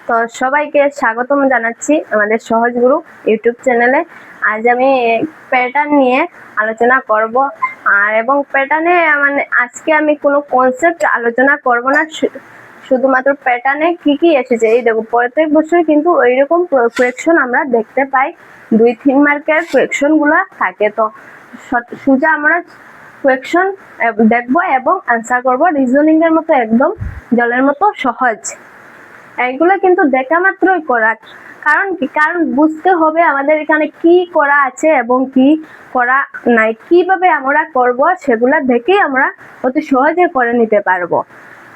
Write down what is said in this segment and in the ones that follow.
তো সবাইকে স্বাগতম জানাচ্ছি আমাদের সহজ গুরু ইউটিউব চ্যানেলে। আজ আমি প্যাটার্ন নিয়ে আলোচনা করব এবং প্যাটার্নে মানে আজকে আমি কোনো কনসেপ্ট আলোচনা করব না, শুধুমাত্র প্যাটার্নে কি কি এসেছে। এই দেখো, প্রত্যেক বছর কিন্তু ওইরকম কোয়েকশন আমরা দেখতে পাই, 2-3 মার্কের কোয়েকশন গুলা থাকে। তো সোজা আমরা কোয়েকশন দেখবো এবং আনসার করব রিজনিং এর মতো, একদম জলের মতো সহজ। এগুলো কিন্তু দেখা মাত্রই করা, কারণ কি, কারণ বুঝতে হবে আমাদের এখানে কি করা আছে এবং কি করা নাই, কিভাবে আমরা করব সেগুলা দেখেই আমরা অতি সহজে করে নিতে পারবো।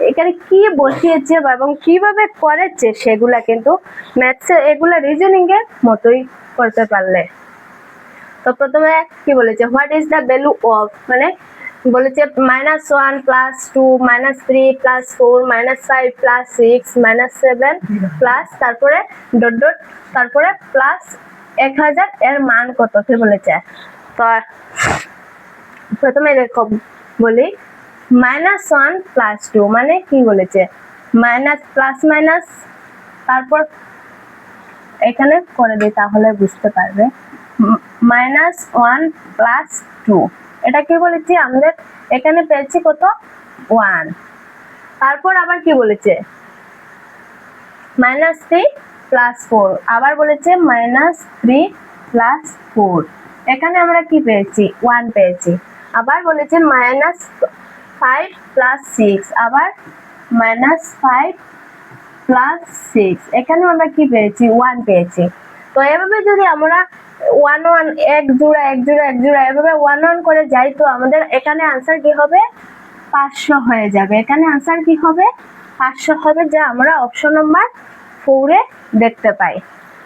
এখানে কি বসিয়েছে এবং কিভাবে করেছে সেগুলা কিন্তু ম্যাথসে এগুলা রিজনিং এর মতোই করতে পারলে। তো প্রথমে কি বলেছে, what is the value of, মানে বলেছে -1 + 2 -3 + 4 -5 + 6 -7 প্লাস তারপরে ডট ডট তারপরে প্লাস 1000 এর মান কত কি বলেছে। তো প্রথমে দেখো বলি, -1 + 2 মানে কি বলেছে, মাইনাস প্লাস মাইনাস, তারপর এখানে করে দিই তাহলে বুঝতে পারবে। -1 + 2 এটা কি বলেছি, আমাদের এখানে পেয়েছি কত, 1। তারপর আবার কি বলেছে, -3 + 4, আবার বলেছে -3 + 4, এখানে আমরা কি পেয়েছি, 1 পেয়েছি। আবার বলেছে -5 + 6, আবার -5 + 6, এখানে আমরা কি পেয়েছি, 1 পেয়েছি। তো এভাবে যদি আমরা 1 1 এক জোড়া এক জোড়া এক জোড়া এভাবে 1 1 করে যাই, তো আমাদের এখানে আনসার কি হবে, 500 হয়ে যাবে। এখানে আনসার কি হবে, 500 হবে, যা আমরা অপশন নাম্বার 4 এ দেখতে পাই।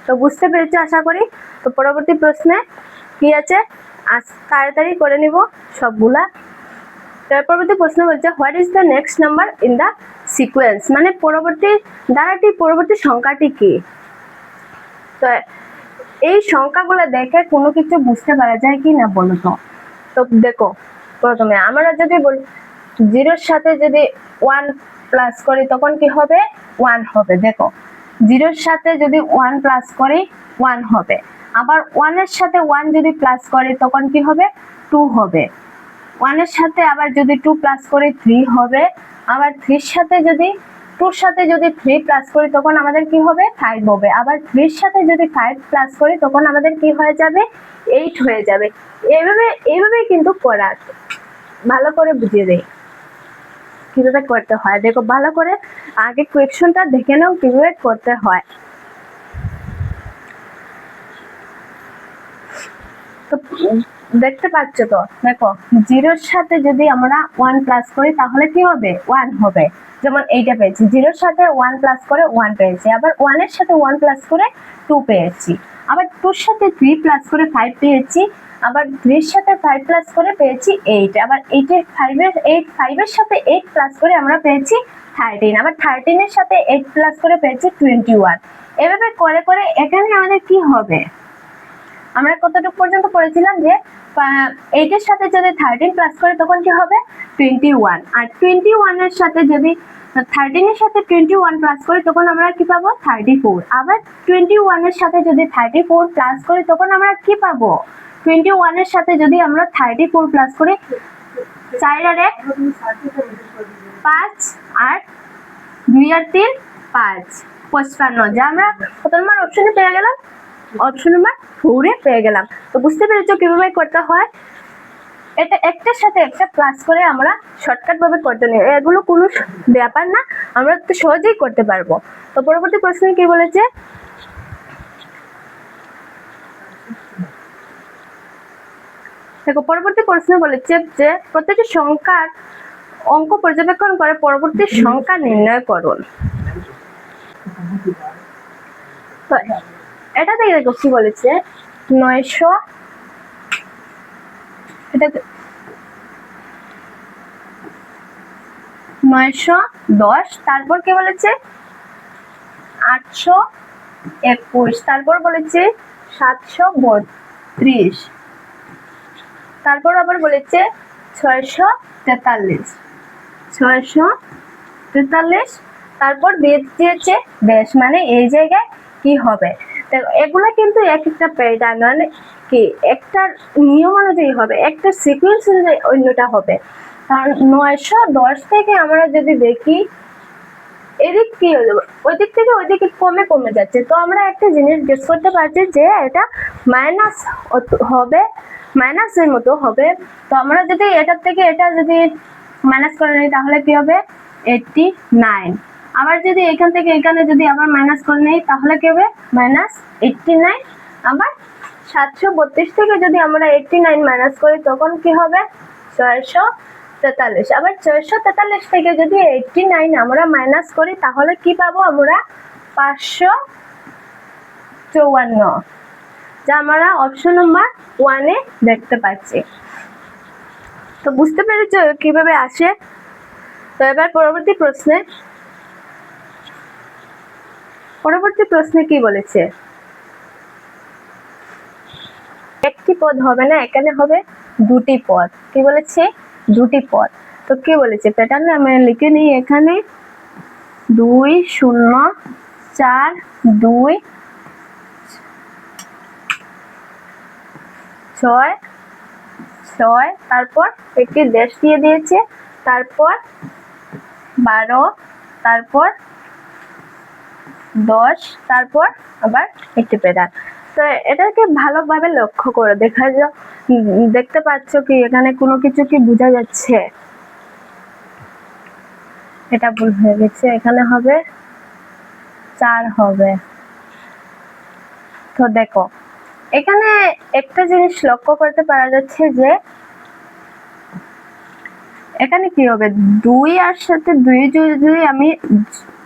তো বুঝতে পেরেছো আশা করি। তো পরবর্তী প্রশ্নে কি আছে, আজ তাড়াতাড়ি করে নিব সবগুলা। পরবর্তী প্রশ্ন বলছে, what is the next number in the sequence, মানে পরবর্তী ধারাটির পরবর্তী সংখ্যাটি কি। তো এই সংখ্যাগুলো দেখে কোনো কিছু বুঝতে পারা যায় কি না বলো তো। তো দেখো, প্রথমে আমরা যদি বলি 0-র সাথে যদি 1 প্লাস করি তখন কি হবে, 1 হবে। দেখো, 0-র সাথে যদি 1 প্লাস করি 1 হবে, আবার 1 এর সাথে 1 যদি প্লাস করি তখন কি হবে, 2 হবে। 1 এর সাথে আবার যদি 2 প্লাস করি 3 হবে, আবার 3 এর সাথে যদি 2-র সাথে যদি 3 প্লাস করি তখন আমাদের কি হবে, 5 হবে। আবার 3 এর সাথে যদি 5 প্লাস করি তখন আমাদের কি হয়ে যাবে, 8 হয়ে যাবে। এইভাবে কিন্তু করা, ভালো করে বুঝিয়ে দেই কিভাবে করতে হয়। দেখো ভালো করে আগে কোয়েকশনটা দেখে নাও কিভাবে করতে হয়। তো দেখতে পাচ্ছ তো, দেখো 0-র সাথে যদি আমরা 1 প্লাস করি তাহলে কি হবে, 1 হবে। যেমন এইটা পেয়েছি, 0-র সাথে 1 প্লাস করে 1 পেয়েছি, আবার 1 এর সাথে 1 প্লাস করে 2 পেয়েছি, আবার 2-র সাথে 3 প্লাস করে 5 পেয়েছি, আবার 3-এর সাথে 5 প্লাস করে পেয়েছি 8, আবার 5 এর সাথে 8 প্লাস করে আমরা পেয়েছি 13, আবার 13 এর সাথে 8 প্লাস করে পেয়েছি 21। এভাবে করে করে এখানে আমাদের কি হবে, আমরা কতটুকু পর্যন্ত পড়েছিলাম যে 8 এর সাথে যদি 13 প্লাস করে তখন কি হবে, 21, আর 21 এর সাথে যদি 13 এর সাথে 21 প্লাস করি তখন আমরা কি পাবো, 34, আবার 21 এর সাথে যদি 34 প্লাস করি তখন আমরা কি পাবো, 21 এর সাথে যদি আমরা 34 প্লাস করি, 4 আর 1 5, আর 2 আর 3 5, 55, যা আমরা কত নম্বর অপশনে পেয়ে গেলাম, অপশন নাম্বার 4 এ পেয়ে গেলাম। তো বুঝতে পেরেছো কিভাবে করতে হয়। এটা একটার সাথে একটা প্লাস করে আমরা শর্টকাট ভাবে করতে নেই, এগুলো কোনো ব্যাপার না, আমরা তো সহজেই করতে পারবো। তো পরবর্তী প্রশ্নে কি বলেছে, দেখো পরবর্তী প্রশ্নে বলেছে যে প্রত্যেকটি সংখ্যার অঙ্ক পর্যবেক্ষণ করে পরবর্তী সংখ্যা নির্ণয় করুন। তো এটা থেকে দেখো কি বলেছে, 900, এটা 910, তারপর কি বলেছে 821, তারপর বলেছে 732, তারপর আবার বলেছে 643, তারপর দিয়েছে ড্যাশ, মানে এই জায়গায় কি হবে। এগুলা কিন্তু এক একটা প্যাটার্ন, মানে কি একটা নিয়ম অনুযায়ী হবে, একটা সিকোয়েন্স অনুযায়ী অন্যটা হবে। কারণ 910 থেকে আমরা যদি দেখি এদিক কি হয়ে যাবে, ওই দিক থেকে ওই দিকে কমে কমে যাচ্ছে। তো আমরা একটা জিনিস গেস করতে পারছি যে এটা মাইনাস হবে, মাইনাসের মতো হবে। তো আমরা যদি এটার থেকে এটা যদি মাইনাস করে নিই তাহলে কি হবে 89। আবার যদি এখান থেকে এখানে যদি আবার মাইনাস করে নিই তাহলে কি হবে -89। আবার 732 থেকে যদি আমরা 89 মাইনাস করি তখন কি হবে 643। আবার 643 থেকে যদি 89 আমরা মাইনাস করি তাহলে কি পাবো আমরা 554, যা আমরা অপশন নাম্বার 1 এ দেখতে পাচ্ছি। তো বুঝতে পেরেছো কিভাবে আসে। তো এবার পরবর্তী প্রশ্নে কি বলেছে, একটি পদ হবে না, এখানে হবে দুটি পদ। কি বলেছে দুটি পদ। তো কি বলেছে প্যাটার্নে আমি লিখে নিই, এখানে 2 0 4 2 6 6, তারপর একটি ড্যাশ দিয়ে দিয়েছে, তারপর 12, তারপর 10, তারপর আবার একটি প্যাটার্ন। তো এটাকে ভালোভাবে লক্ষ্য করে দেখতে পাচ্ছ কি এখানে কোনো কিছু কি বোঝা যাচ্ছে? এটা ভুল হয়ে গেছে, এখানে হবে 4 হবে। তো দেখো এখানে একটা জিনিস লক্ষ্য করতে পারা যাচ্ছে যে এখানে কি হবে 2 আর সাথে 2 যদি আমি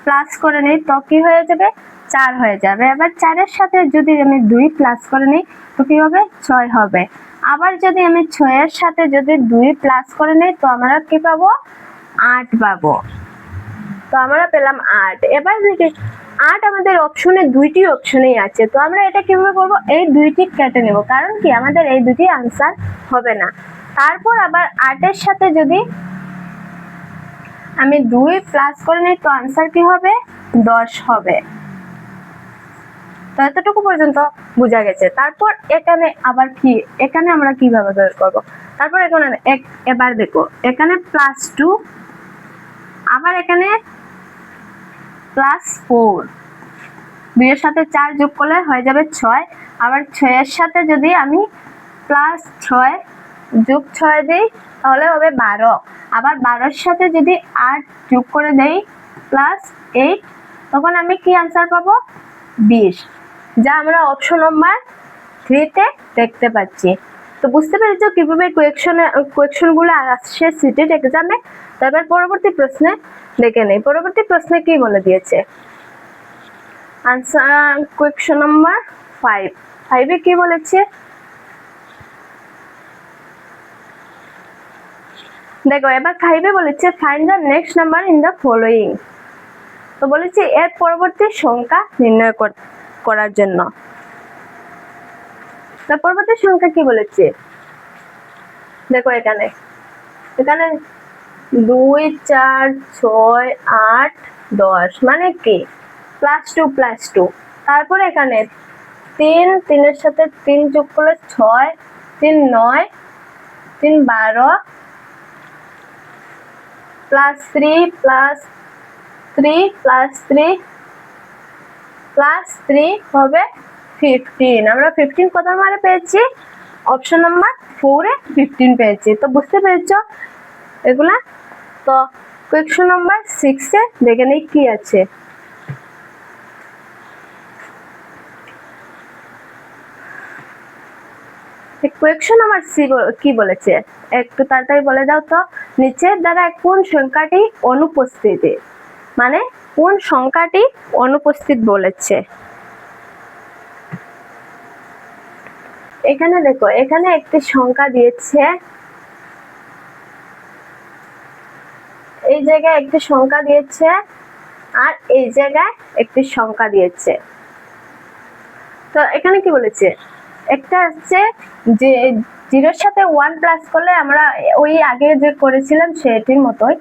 প্লাস করে নিই তো কি হয়ে যাবে 4 হয়ে যাবে। আবার 4 এর সাথে যদি আমি 2 প্লাস করে নিই তো কি হবে 6 হবে। আবার যদি আমি 6 এর সাথে যদি 2 প্লাস করে নিই তো আমরা কি পাবো 8 পাবো। তো আমরা পেলাম 8। এবার দেখি 8 আমাদের অপশনে দুইটি অপশনেই আছে। তো আমরা এটা কিভাবে করব, এই দুইটি কেটে নেব, কারণ কি আমাদের এই দুটি আনসার হবে না। তারপর আবার 8 এর সাথে যদি আমি 2 প্লাস করে নিই তো আনসার কি হবে 10 হবে। তো এতটুকু পর্যন্ত বোঝা গেছে। তারপর এখানে আবার কি, এখানে আমরা কিভাবে বের করব, তারপর এখানে এবার দেখো এখানে +2, আবার এখানে +4, 2 এর সাথে 4 যোগ করলে হয়ে যাবে 6। আবার 6 এর সাথে যদি আমি +6 যোগ 6 দিই তাহলে হবে 12। আবার 12 এর সাথে যদি 8 যোগ করে দেই +8, তখন আমি কি आंसर পাবো 20, যা আমরা অপশন নাম্বার 3 তে দেখতে পাচ্ছি। তো বুঝতে পেরেছো কিভাবে কোয়েকশনগুলো আসছে সিটেড এক্সামে। তারপর পরবর্তী প্রশ্নে দেখে নেই, পরবর্তী প্রশ্নে কি বলে দিয়েছে। আনসার কোয়েকশন নাম্বার 5 এ কি বলেছে দেখো, এবার 5 এ বলেছে find the next number in the following. তো বলেছে এর পরবর্তী সংখ্যা নির্ণয় করার জন্য। তো পরবর্তী সংখ্যা কি বলেছে দেখো, এখানে 2 4 6 8 10, মানে কি +2, তারপর এখানে 3 এর সাথে 3 যোগ করলে 6, 3 9, 3 12, +3 হবে 15। আমরা 15 কত মানে পেয়েছি, অপশন নাম্বার 4 এ 15 পেয়েছি। তো বুঝতে পেরেছো এগুলা। তো কোয়েকশন নাম্বার 6 এ দেখে নেই কি আছে। কোয়েকশন নাম্বার কি বলেছে একটু তাড়াতাড়ি বলে দাও তো। নিচের দ্বারা কোন সংখ্যাটি অনুপস্থিত, মানে কোন সংখ্যাটি অনুপস্থিত বলেছে। এখানে দেখো এখানে একটি সংখ্যা দিয়েছে, এই জায়গায় একটি সংখ্যা দিয়েছে আর এই জায়গায় একটি সংখ্যা দিয়েছে। তো এখানে কি বলেছে একটা হচ্ছে যে 0-এর সাথে 1 প্লাস করলে আমরা ওই আগে যে করেছিলাম সেটির মতোই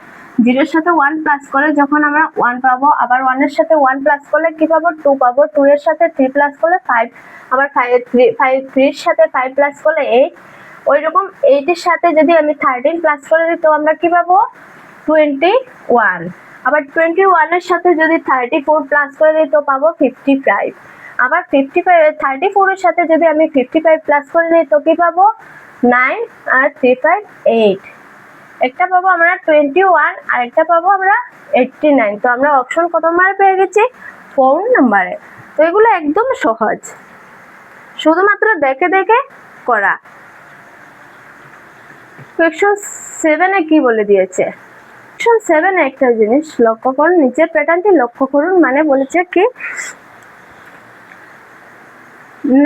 0-এর সাথে 1 প্লাস করে যখন আমরা 1 পাবো, আবার 1-এর সাথে 1 প্লাস করলে কি পাবো 2 পাবো, 2 এর সাথে 3 প্লাস করলে 5, আবার 3-এর সাথে 5 প্লাস করলে 8, ওইরকম 8-এর সাথে যদি আমি 13 প্লাস করে দিই তো আমরা কি পাবো 21, আবার 21-এর সাথে যদি 34 প্লাস করে দিই তো পাবো 55, আবার 34-এর সাথে যদি আমি 55 প্লাস করে নিই তো কি পাবো 9 আর 3 5 8, একটা পাবো আমরা 21 আর একটা পাবো আমরা 89। তো আমরা অপশন কত নাম্বারে পেয়ে গেছি 4 নাম্বারে। তো এগুলো একদম সহজ, শুধুমাত্র দেখে দেখে করা। কোয়েশ্চন 7-এ কি বলে দিয়েছে, কোয়েশ্চন 7-এ একটা জিনিস লক্ষ্য করুন, নিচের প্যাটার্নটি লক্ষ্য করুন। মানে বলেছে কি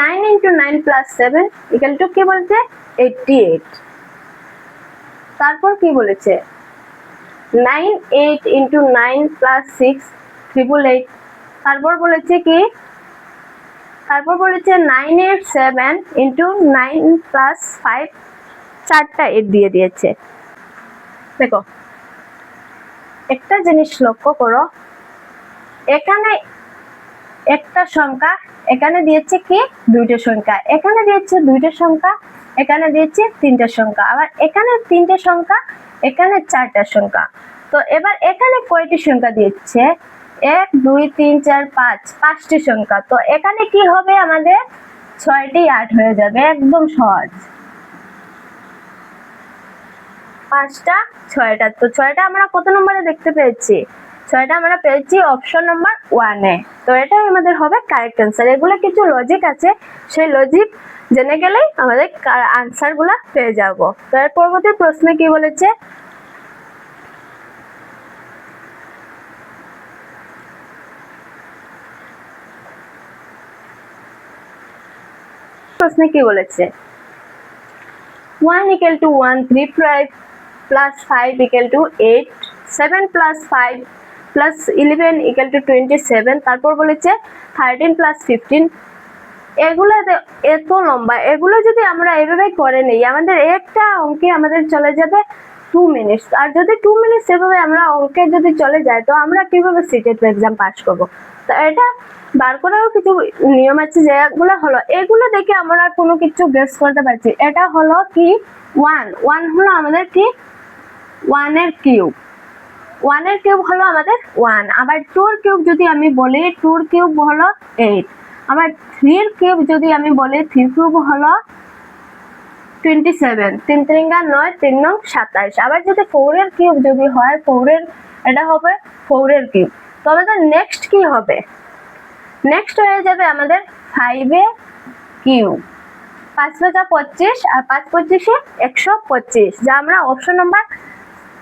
9 into 9 plus 7 equal to কি বলছে 88। তারপর কি বলেছে 9 8 into 9 plus 6 888। তারপর বলেছে কি, তারপর বলেছে 9 8 7 into 9 plus 5, চারটা 8 দিয়ে দিয়েছে। দেখো একটা জিনিস লক্ষ্য করো, এখানে একটা সংখ্যা, এখানে দিয়েছে কি দুইটা সংখ্যা, এখানে দিয়েছে দুইটা সংখ্যা, এখানে দিয়েছে তিনটা সংখ্যা, আবার এখানে তিনটা সংখ্যা, এখানে চারটা সংখ্যা। তো এবার এখানে কয়টি সংখ্যা দিয়েছে 1 2 3 4 5, 5টি সংখ্যা। তো এখানে কি হবে আমাদের 6টি 8 হয়ে যাবে, একদম সহজ। 5টা 6টা, তো 6টা আমরা কত নম্বরে দেখতে পেয়েছি 6টা আমরা পেয়েছি অপশন নাম্বার 1-এ। তো এটাই আমাদের হবে কারেক্ট অ্যান্সার। এগুলো কিছু লজিক আছে, সেই লজিক জেনে গেলেই আমাদের আনসার গুলা পেয়ে যাব। তো এর পরবর্তী প্রশ্নে কি বলেছে, প্রশ্নে কি বলেছে 1 equal to 1 3 plus 5 equal to 8, 7 plus 5 plus 11 equal to 27। তারপর বলেছে 13 plus 15। এগুলো এত লম্বা, এগুলো যদি আমরা এভাবে করে নেই আমাদের একটা অঙ্কে আমাদের চলে যাবে 2 মিনিটস। আর যদি 2 মিনিটস এভাবে আমরা অঙ্কে যদি চলে যায় তো আমরা কিভাবে সিটেট এক্সাম পাস করব। তো এটা বার করারও কিছু নিয়ম আছে, যেগুলো হলো এগুলো দেখে আমরা কোনো কিছু গেস করতে পারছি। এটা হলো কি 1 হলো আমাদের কি 1 এর কিউব, 1 এর কিউব হলো আমাদের 1, আবার 2 এর কিউব যদি আমি বলি 2 এর কিউব হলো 8, আবার 3 এর কিউব যদি আমি বলি 3 কিউব হলো 27, 3 3 9, 3 9 27। আবার যদি 4 এর কিউব যদি হয় 4 এর, এটা হবে 4 এর কিউব। তো আমাদের নেক্সট কি হবে, নেক্সট হয়ে যাবে আমাদের 5 এর কিউব, 5 5 25 আর 5 25 125, যা আমরা অপশন নাম্বার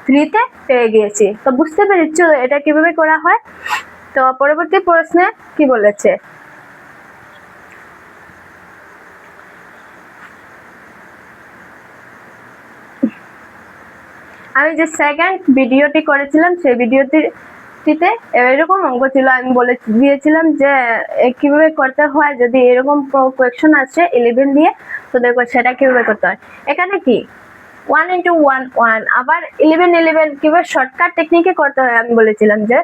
3-তে পেয়ে গিয়েছি। তো বুঝতে পেরেছি এটা কিভাবে করা হয়। তো পরবর্তী প্রশ্নে কি বলেছে, আমি যে সেকেন্ড ভিডিওটি করেছিলাম সেই ভিডিওটিতে এরকম অঙ্ক ছিল, আমি বলে দিয়েছিলাম যে কিভাবে করতে হয় যদি এরকম কোয়েশ্চন আসে 11 দিয়ে। তো দেখো সেটা কিভাবে করতে হয়। এখানে কি 1 into 1 1, আবার 11 11 কিভাবে শর্টকাট টেকনিকে করতে হয় আমি বলেছিলাম যে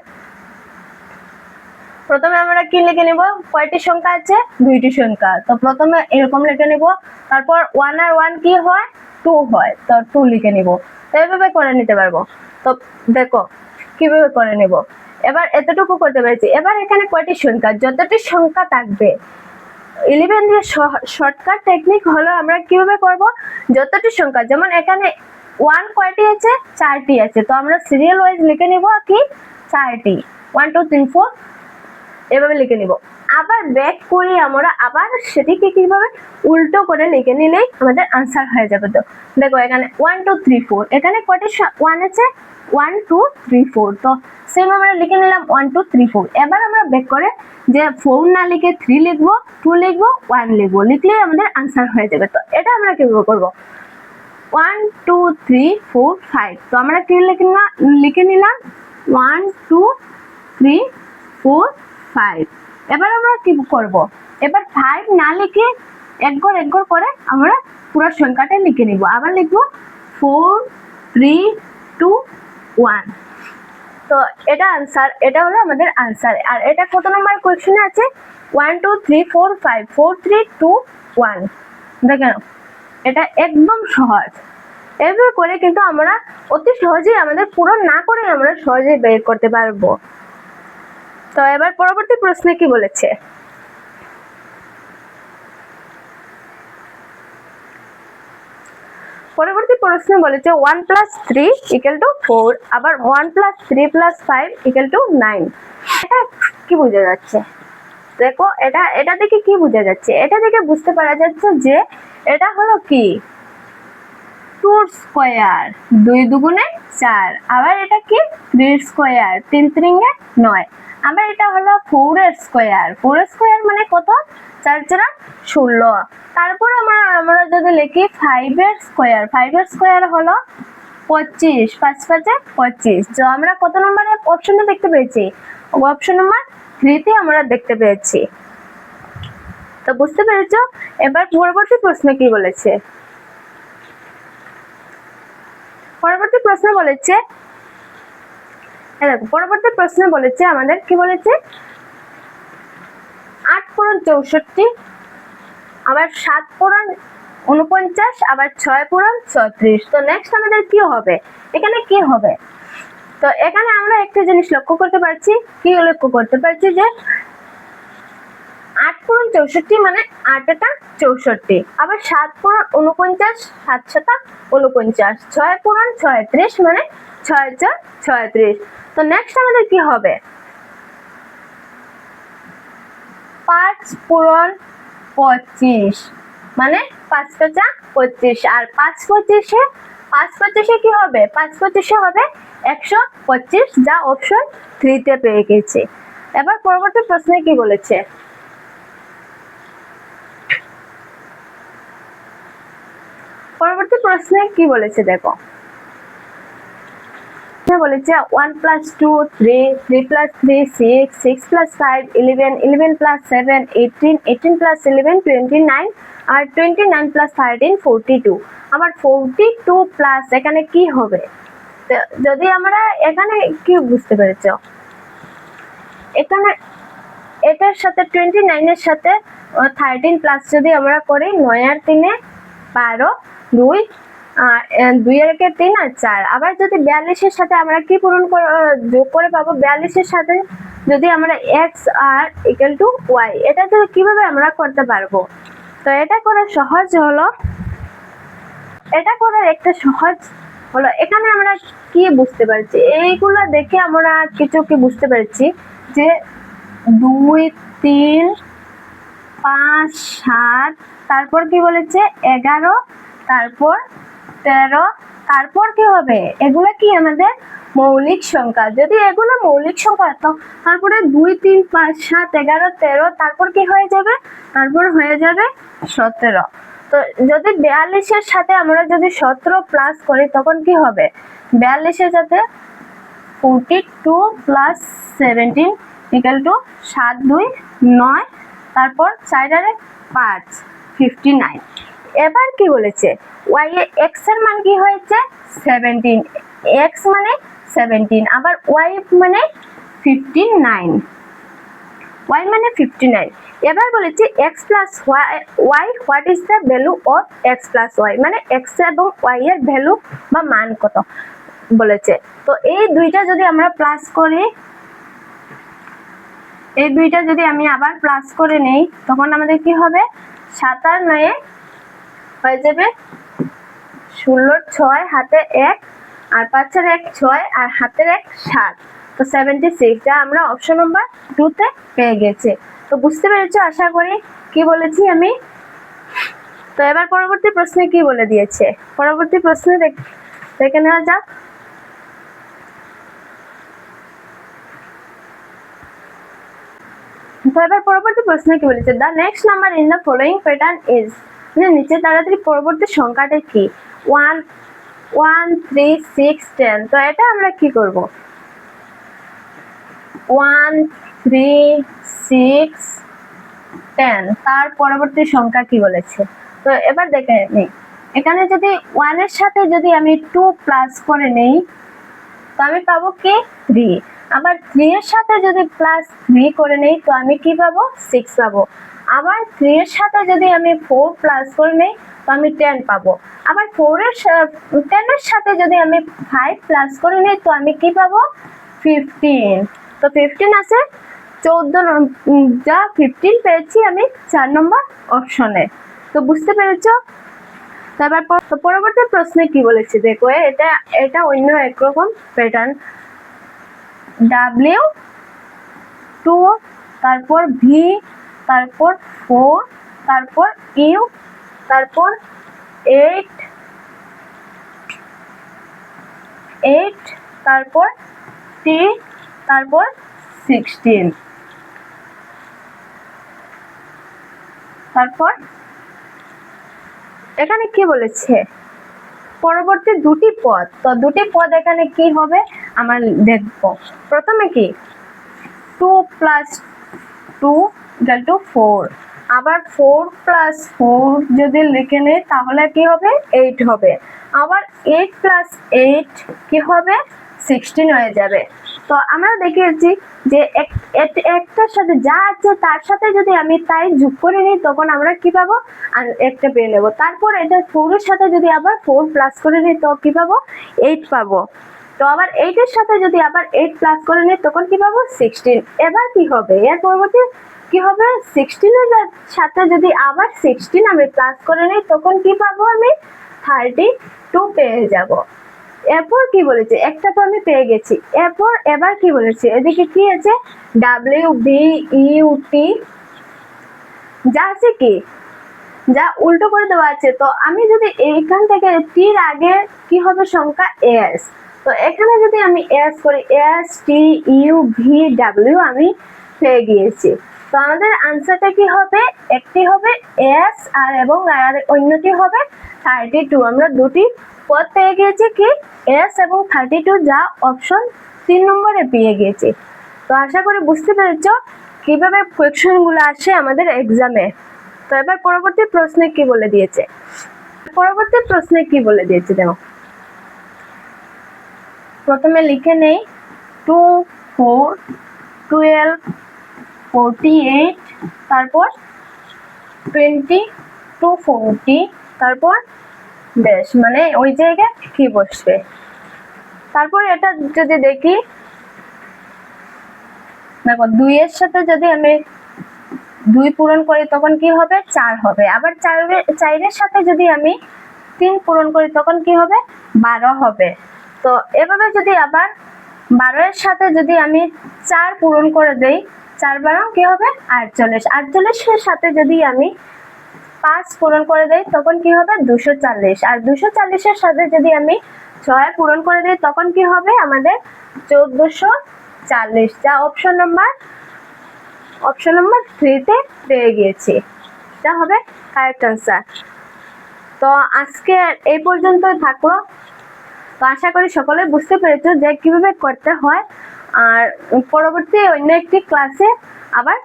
প্রথমে আমরা কি লিখে নিব, কয়টি সংখ্যা আছে 2টি সংখ্যা। তো প্রথমে এরকম লিখে নিব, তারপর 1 আর 1 কি হয় 2 হয়, তো 2 লিখে নিব। তো এইভাবে করে নিতে পারবো। তো দেখো কিভাবে করে নিব, এবার এতটুকু করতে পেরেছি। এবার এখানে কয়টি সংখ্যা, যতটি সংখ্যা থাকবে 11 দিয়ে শর্টকাট টেকনিক হলো আমরা কিভাবে করব, যতটি সংখ্যা, যেমন এখানে 1 কয়টি আছে 4টি আছে, তো আমরা সিরিয়াল ওয়াইজ লিখে নিব কি 4টি, 1 2 3 4 এভাবে লিখে নিব। আবার ব্যাক করি আমরা আবার সেটিকে কিভাবে উল্টো করে লিখে নিলেই আমাদের আনসার হয়ে যাবে। তো দেখো এখানে 1 2 3 4, এখানে কয়টি 1 আছে 1 2 3 4, তো সেম আমরা লিখে নিলাম 1 2 3 4। এবার আমরা ব্যাক করে যে 4 না লিখে 3 লিখবো, 2 লিখবো, 1 লিখবো, লিখলেই আমাদের আনসার হয়ে যাবে। তো এটা আমরা কিভাবে করব, 1 2 3 4 5, তো আমরা কি লিখে নিলাম 1 2 3 4 5। এবার আমরা কি করব, এবার 5 না লিখে এক ঘর করে আমরা পুরো সংখ্যাটা লিখে নিব। আবার লিখবো 4 3 2 1। তো এটা আনসার, এটা হলো আমাদের আনসার। আর এটা কত নম্বর কোয়েশ্চনে আছে? 1 2 3 4 5 4 3 2 1। দেখেন এটা একদম সহজ। এভাবে করে কিন্তু আমরা অতি সহজেই আমাদের পূরণ না করে আমরা সহজেই বের করতে পারবো। তো এবার পরবর্তী প্রশ্নে কি বলেছে? পরবর্তী প্রশ্নে বলেছে 1 + 3 = 4, আবার 1 + 3 + 5 = 9। এটা কি বোঝা যাচ্ছে? দেখো এটা থেকে কি বোঝা যাচ্ছে? এটা থেকে বুঝতে পারা যাচ্ছে যে এটা হলো কি 2 স্কয়ার, 2 দুগুণে 4। আবার এটা কি 3 স্কয়ার, 3 3 9। আবার এটা হলো 4 স্কয়ার, 4 স্কয়ার মানে কত? 4 4 16। তারপর আমরা যদি লিখি 5 স্কয়ার, 5 স্কয়ার হলো 25, 5 5 25। তো আমরা কত নম্বরে অপশনে দেখতে পেয়েছি? অপশন নাম্বার 3 তে আমরা দেখতে পেয়েছি। তো বুঝতে পেরেছো? এবার পরবর্তী প্রশ্নে কি বলেছে? পরবর্তী প্রশ্নে বলেছে, দেখো পরবর্তী প্রশ্নে বলেছে আমাদের কি বলেছে? 8 পূরণ 64, আবার 7 পূরণ 49, আবার 6 পূরণ 36। তো নেক্সট আমাদের কি হবে? এখানে কি হবে? তো এখানে আমরা একটা জিনিস লক্ষ্য করতে পারছি। কি লক্ষ্য করতে পারছি? যে 8 পূরণ 64 মানে 8 টা 64, আবার 7 পূরণ 49, 7 7 49, 6 পূরণ 36 মানে 6 4 36। তো নেক্সট আমাদের কি হবে? 5 পূরণ 25 মানে 5 5 25, আর 5 25 কি হবে? 5 25 হবে 125, যা অপশন 3 তে পেয়ে গেছে। এবার পরবর্তী প্রশ্নে কি বলেছে? পরবর্তী প্রশ্নে কি বলেছে দেখো। বলেছে 1 + 2 3, 3 + 3 6, 6 + 5 11, 11 + 7 18, 18 + 11 29, আর 29 + 13 42। আবার 42 প্লাস এখানে কি হবে? যদি আমরা এখানে কি বুঝতে পেরেছো? এখানে এটার সাথে 29 এর সাথে 13 প্লাস যদি আমরা করি, 9 আর 3 12, 2 2 আর 1 3 আর 4। আবার যদি 42 এর সাথে আমরা কি পূরণ যোগ করে পাবো? 42 এর সাথে যদি আমরা x আর = y, এটা তো কিভাবে আমরা করতে পারবো? তো এটা করা সহজ হলো, এটা করার একটা সহজ হলো, এখানে আমরা কি বুঝতে পারছি? এইগুলো দেখে আমরা কিছু কি বুঝতে পারছি যে 2 3 5 7, তারপর কি বলেছে 11, তারপর 13, তারপর কি হবে? এগুলা কি আমাদের মৌলিক সংখ্যা। যদি এগুলো মৌলিক সংখ্যা তো তারপরে 2 3 5 7 11 13, তারপর কি হয়ে যাবে? তারপর হয়ে যাবে 17। তো যদি 42 এর সাথে আমরা যদি 17 প্লাস করি তখন কি হবে? 42 এর সাথে 42 + 17 = 7 2 9, তারপর 4 আর 5 59। এবার কি বলেছে? y এ x এর মান কি হয়েছে? 17, x মানে 17, আবার y মানে 59, y মানে 59। এবার বলেছে x + y, what is the value of x + y, মানে x এবং y এর ভ্যালু বা মান কত বলেছে। তো এই দুইটা যদি আমরা প্লাস করি, এই দুইটা যদি আমি আবার প্লাস করে নেই, তখন আমাদের কি হবে? 7 আর 9 হয়ে যাবে 16, 6 হাতে 1, আর 5 আর 1 6, আর হাতের 1 7। তো 76, যা আমরা অপশন নাম্বার 2 তে পেয়ে গেছি। তো বুঝতে পেরেছো আশা করি কি বলেছি আমি। তো এবার পরবর্তী প্রশ্নে কি বলে দিয়েছে? পরবর্তী প্রশ্নে দেখে নেওয়া যাক। তো এবার পরবর্তী প্রশ্নে কি বলেছে? The next number in the following pattern is, নিচে তাড়াতাড়ি পরবর্তী সংখ্যাটা কি? 1 1 3 6 10। তো এটা আমরা কি করব? 1 3 6 10, তার পরবর্তী সংখ্যা কি বলেছে। তো এবার দেখে নিই, এখানে যদি 1 এর সাথে যদি আমি 2 প্লাস করে নেই তো আমি পাবো কি 3, আবার 3 এর সাথে যদি প্লাস 3 করে নেই তো আমি কি পাবো 6 পাবো, আবার 3 এর সাথে যদি আমি 4 প্লাস করে নেই তো আমি 10 পাবো, আবার 10 এর সাথে যদি আমি 5 প্লাস করে নেই তো আমি কি পাবো 15। তো 15 আছে 14, যা 15 পেয়েছি আমি 4 নম্বর অপশনে। তো বুঝতে পেরেছো। তারপর পরবর্তী প্রশ্নে কি বলেছে দেখো, এটা অন্য একরকম প্যাটার্ন। W2, তারপর V, তারপর 4, তারপর U, তারপর 8, তারপর T, তারপর 16, তারপর এখানে কি বলেছে পরবর্তী দুটি পদ। তো দুটি পদ এখানে কি হবে আমরা দেখব। প্রথমে কি 2 প্লাস 2 ইকুয়াল টু 4, আবার 4 প্লাস 4 যদি লিখে নেই তাহলে কি হবে 8 হবে, আবার 8 প্লাস 8 কি হবে 16 হয়ে যাবে। তো আমরা দেখিয়েছি যে একটার সাথে যা আছে তার সাথে যদি আমি তাই যোগ করে নিই তখন আমরা কি পাবো আর একটা পেয়ে নেব। তারপর এটা 4 এর সাথে যদি আবার 4 প্লাস করে নিই তো কি পাবো 8 পাবো। তো আবার 8 এর সাথে যদি আবার 8 প্লাস করে নিই তখন কি পাবো 16। এবার কি হবে এর পরবর্তী কি হবে 16 এর সাথে যদি আবার 16 আমি প্লাস করে নিই তখন কি পাবো আমি 32 পেয়ে যাব। এরপর কি বলেছে একটা তো আমি পেয়ে গেছি, এবার কি বলেছে এদিকে কি আছে WBEUT, যা আছে কি যা উল্টো করে দেওয়া আছে। তো আমি যদি এইখান থেকে টির আগে কি হবে সংখ্যা S, তো এখানে যদি আমি S করি STUVW আমি পেয়ে গিয়েছি। তো আমাদের আনসারটা কি হবে একটি হবে S এবং অন্যটি হবে 32। আমরা দুটি পদ পেয়ে গিয়েছি কি S এবং 32, যা অপশন 3 নম্বরে পেয়ে গিয়েছি। তো আশা করি বুঝতে পেরেছো কিভাবে কোয়েশ্চেন গুলো আসে আমাদের এক্সামে। তো এবার পরবর্তী প্রশ্নে কি বলে দিয়েছে, দেখো প্রথমে লিখে নেই 2 4 12 48, তারপর 20 to 40, তারপর ড্যাশ মানে ওই জায়গায় কি বসবে। তারপর এটা যদি দেখি দেখো 2 এর সাথে যদি আমি 2 পূরণ করি তখন কি হবে 4 হবে, আবার 4 এর সাথে যদি আমি 3 পূরণ করি তখন কি হবে 12 হবে। তো এভাবে যদি আবার 12 এর সাথে যদি আমি 4 পূরণ করে দেই 4 12 কি হবে 48, 48 এর সাথে যদি আমি 5 পূরণ করে দেই তখন কি হবে 240, আর 240 এর সাথে যদি আমি 6 পূরণ করে দেই তখন কি হবে আমাদের 1440, যা অপশন নাম্বার 3 তে পেয়ে গিয়েছি। এটা হবে কারেক্ট আনসার। তো আজকে এই পর্যন্তই থাকলো। তো আশা করি সকলে বুঝতে পেরেছো যে কিভাবে করতে হয়, আর পরবর্তী অন্য একটি ক্লাসে আবার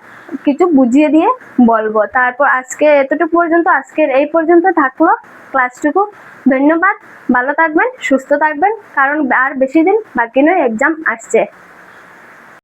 কিছু বুঝিয়ে দিয়ে বলবো। তারপর আজকে এতটুকু পর্যন্ত, আজকের এই পর্যন্ত থাকলো ক্লাসটুকু। ধন্যবাদ, ভালো থাকবেন, সুস্থ থাকবেন, কারণ আর বেশি দিন বাকি নয়, এক্সাম আসছে।